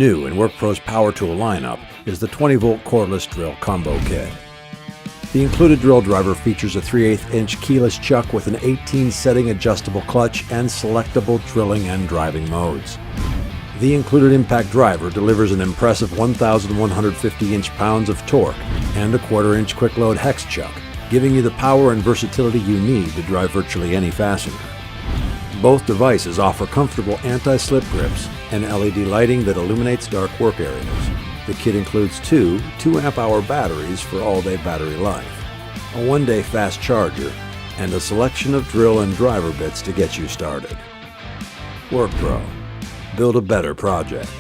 New in WorkPro's power tool lineup is the 20-volt cordless drill combo kit. The included drill driver features a 3/8-inch keyless chuck with an 18-setting adjustable clutch and selectable drilling and driving modes. The included impact driver delivers an impressive 1,150 inch-pounds of torque and a 1/4-inch quick-load hex chuck, giving you the power and versatility you need to drive virtually any fastener. Both devices offer comfortable anti-slip grips and LED lighting that illuminates dark work areas. The kit includes two 2-amp-hour batteries for all-day battery life, a 1-day fast charger, and a selection of drill and driver bits to get you started. WorkPro. Build a better project.